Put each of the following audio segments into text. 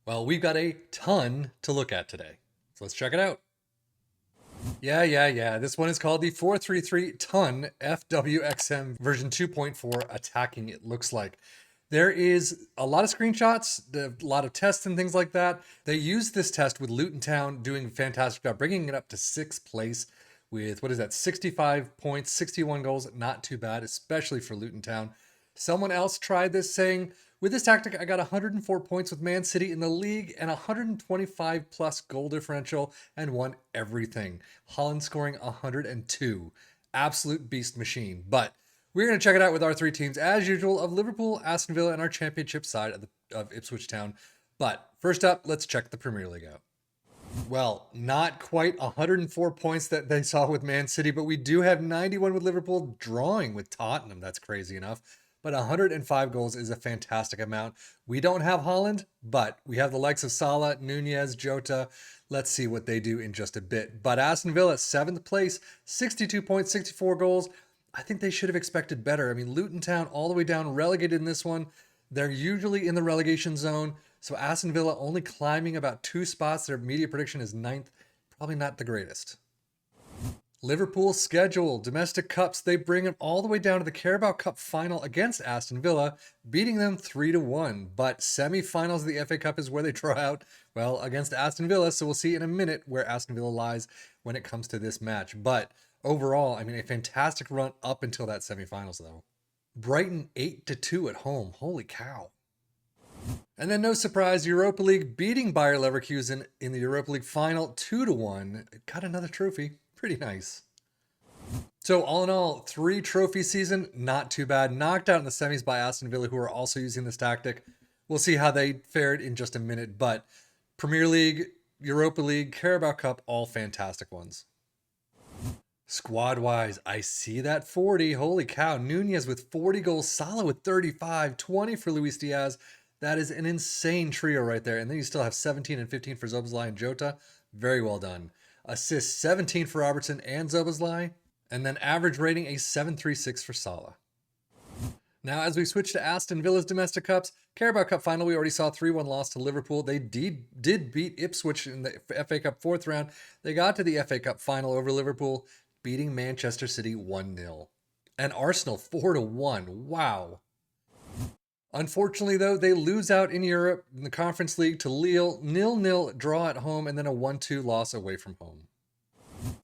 Well, we've got a ton to look at today. So let's check it out. Yeah. This one is called the 433 ton FWXM version 2.4 attacking, it looks like. There is a lot of screenshots, a lot of tests and things like that. They used this test with Luton Town doing a fantastic job, bringing it up to sixth place with, what is that, 65 points, 61 goals. Not too bad, especially for Luton Town. Someone else tried this saying, with this tactic, I got 104 points with Man City in the league and 125 plus goal differential and won everything. Holland scoring 102. Absolute beast machine. But we're going to check it out with our three teams, as usual, of Liverpool, Aston Villa, and our championship side of Ipswich Town. But first up, let's check the Premier League out. Well, not quite 104 points that they saw with Man City, but we do have 91 with Liverpool, drawing with Tottenham. That's crazy enough. But 105 goals is a fantastic amount. We don't have Holland, but we have the likes of Salah, Nunez, Jota. Let's see what they do in just a bit. But Aston Villa, 7th place, 62 points, 64 goals. I think they should have expected better. I mean, Luton Town all the way down, relegated in this one. They're usually in the relegation zone. So Aston Villa only climbing about 2 spots. Their media prediction is 9th. Probably not the greatest. Liverpool's schedule, domestic cups, they bring it all the way down to the Carabao Cup final against Aston Villa, beating them 3-1. But semi-finals of the FA Cup is where they draw out, well, against Aston Villa. So we'll see in a minute where Aston Villa lies when it comes to this match. But overall, I mean, a fantastic run up until that semi-finals, though. Brighton 8-2 at home. Holy cow. And then, no surprise, Europa League beating Bayer Leverkusen in the Europa League final 2-1. Got another trophy. Pretty nice. So all in all, 3 trophy season, not too bad. Knocked out in the semis by Aston Villa, who are also using this tactic. We'll see how they fared in just a minute. But Premier League, Europa League, Carabao Cup, all fantastic ones. Squad-wise, I see that 40. Holy cow. Nunez with 40 goals. Salah with 35. 20 for Luis Diaz. That is an insane trio right there. And then you still have 17 and 15 for Szoboszlai and Jota. Very well done. Assists 17 for Robertson and Szoboszlai. And then average rating a 7.36 for Salah. Now, as we switch to Aston Villa's domestic cups, Carabao Cup final, we already saw 3-1 loss to Liverpool. They did beat Ipswich in the FA Cup 4th round. They got to the FA Cup final over Liverpool, beating Manchester City 1-0. And Arsenal 4-1. Wow. Unfortunately, though, they lose out in Europe in the Conference League to Lille, 0-0 draw at home, and then a 1-2 loss away from home.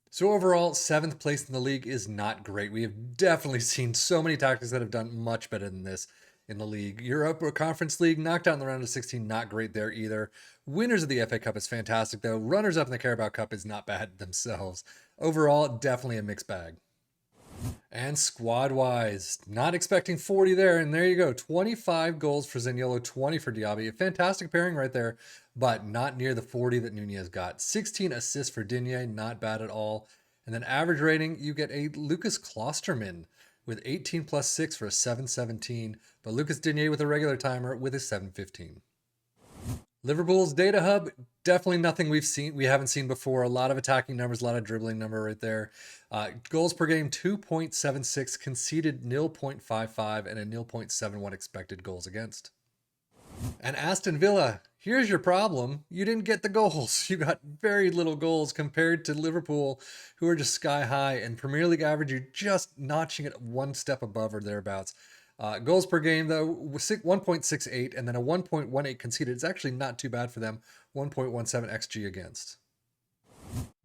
So overall, 7th place in the league is not great. We have definitely seen so many tactics that have done much better than this in the league. Europe or Conference League, knocked out in the round of 16, not great there either. Winners of the FA Cup is fantastic, though. Runners up in the Carabao Cup is not bad themselves. Overall, definitely a mixed bag. And squad-wise, not expecting 40 there, and there you go. 25 goals for Zaniolo, 20 for Diaby. A fantastic pairing right there, but not near the 40 that Nunez got. 16 assists for Digne, not bad at all. And then average rating, you get a Lucas Klosterman with 18 plus 6 for a 7.17, but Lucas Digne with a regular timer with a 7.15. Liverpool's data hub, definitely nothing we haven't seen before. A lot of attacking numbers, a lot of dribbling number right there. Goals per game 2.76, conceded 0.55, and a 0.71 expected goals against. And Aston Villa, here's your problem. You didn't get the goals. You got very little goals compared to Liverpool, who are just sky high, and Premier League average, you're just notching it one step above or thereabouts. Goals per game, though, 1.68, and then a 1.18 conceded. It's actually not too bad for them. 1.17 XG against.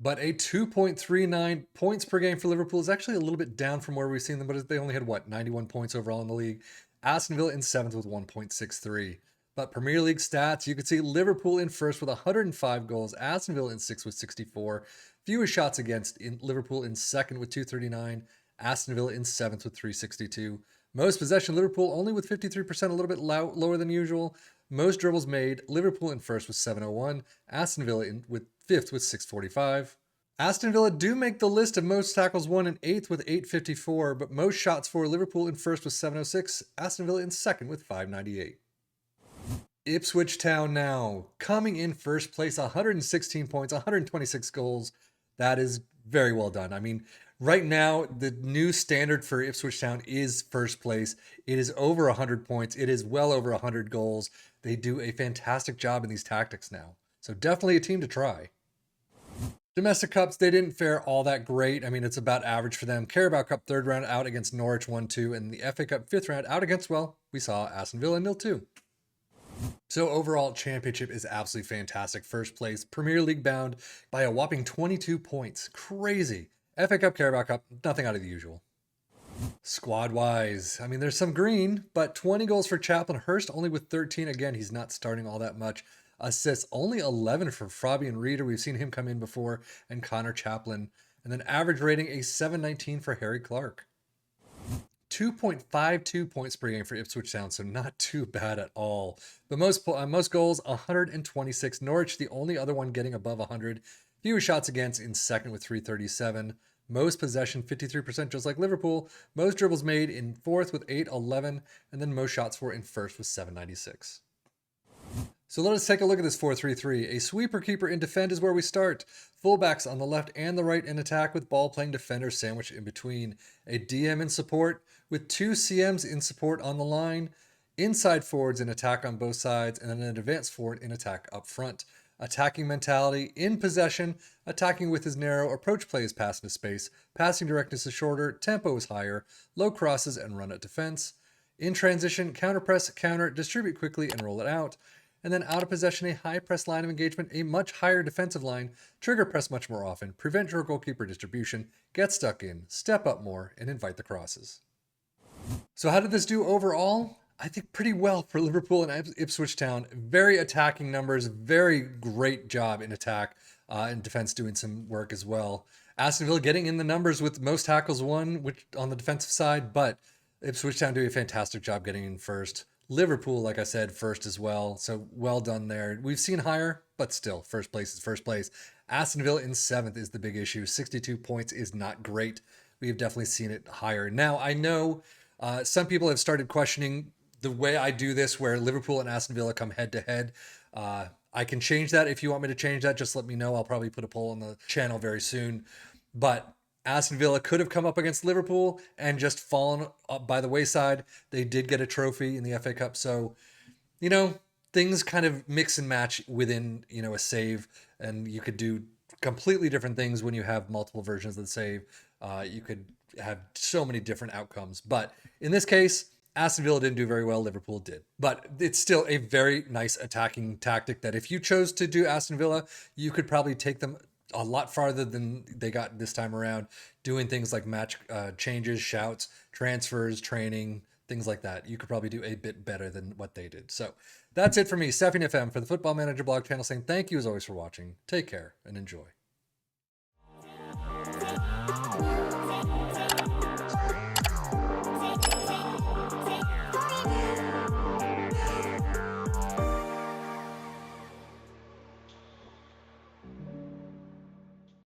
But a 2.39 points per game for Liverpool is actually a little bit down from where we've seen them, but they only had, 91 points overall in the league. Aston Villa in 7th with 1.63. But Premier League stats, you can see Liverpool in 1st with 105 goals. Aston Villa in 6th with 64. Fewest shots against in Liverpool in 2nd with 239. Aston Villa in 7th with 362. Most possession, Liverpool only with 53%, a little bit lower than usual. Most dribbles made, Liverpool in 1st with 701. Aston Villa with 5th with 645. Aston Villa do make the list of most tackles won in 8th with 854, but most shots for Liverpool in 1st with 706. Aston Villa in 2nd with 598. Ipswich Town now, coming in 1st place, 116 points, 126 goals. That is very well done. I mean, Right now, the new standard for Ipswich Town is first place. It is over 100 points. It is well over 100 goals. They do a fantastic job in these tactics now. So definitely a team to try. Domestic Cups, they didn't fare all that great. I mean, it's about average for them. Carabao Cup third round out against Norwich 1-2, and the FA Cup fifth round out against, well, we saw Aston Villa 0-2. So overall, championship is absolutely fantastic. First place, Premier League bound by a whopping 22 points. Crazy. FA Cup, Carabao Cup, nothing out of the usual. Squad wise, I mean, there's some green, but 20 goals for Chaplin. Hurst only with 13. Again, he's not starting all that much. Assists only 11 for Fabian Reeder. We've seen him come in before, and Connor Chaplin. And then average rating a 719 for Harry Clark. 2.52 points per game for Ipswich Town, so not too bad at all. But most goals, 126. Norwich, the only other one getting above 100. Fewer shots against in second with 337. Most possession, 53%, just like Liverpool. Most dribbles made in fourth with 811. And then most shots for in first with 796. So let us take a look at this 4-3-3. A sweeper keeper in defend is where we start. Fullbacks on the left and the right in attack with ball-playing defenders sandwiched in between. A DM in support with two CMs in support on the line. Inside forwards in attack on both sides, and then an advanced forward in attack up front. Attacking mentality in possession, attacking with his narrow, approach play is pass into space, passing directness is shorter, tempo is higher, low crosses and run at defense. In transition, counter press, counter, distribute quickly and roll it out. And then out of possession, a high press line of engagement, a much higher defensive line, trigger press much more often, prevent your goalkeeper distribution, get stuck in, step up more, and invite the crosses. So how did this do overall? I think pretty well for Liverpool and Ipswich Town. Very attacking numbers, very great job in attack and defense doing some work as well. Aston Villa getting in the numbers with most tackles won, which on the defensive side, but Ipswich Town doing a fantastic job getting in first. Liverpool, like I said, first as well. So well done there. We've seen higher, but still, first place is first place. Aston Villa in seventh is the big issue. 62 points is not great. We have definitely seen it higher. Now, I know some people have started questioning the way I do this, where Liverpool and Aston Villa come head to head. I can change that. If you want me to change that, just let me know. I'll probably put a poll on the channel very soon. But Aston Villa could have come up against Liverpool and just fallen up by the wayside. They did get a trophy in the FA Cup. So, things kind of mix and match within, a save. And you could do completely different things when you have multiple versions of the save. You could have so many different outcomes. But in this case, Aston Villa didn't do very well. Liverpool did. But it's still a very nice attacking tactic that if you chose to do Aston Villa, you could probably take them a lot farther than they got this time around, doing things like match changes, shouts, transfers, training, things like that. You could probably do a bit better than what they did. So that's it for me, Stefan FM, for the Football Manager blog channel, saying thank you as always for watching. Take care and enjoy.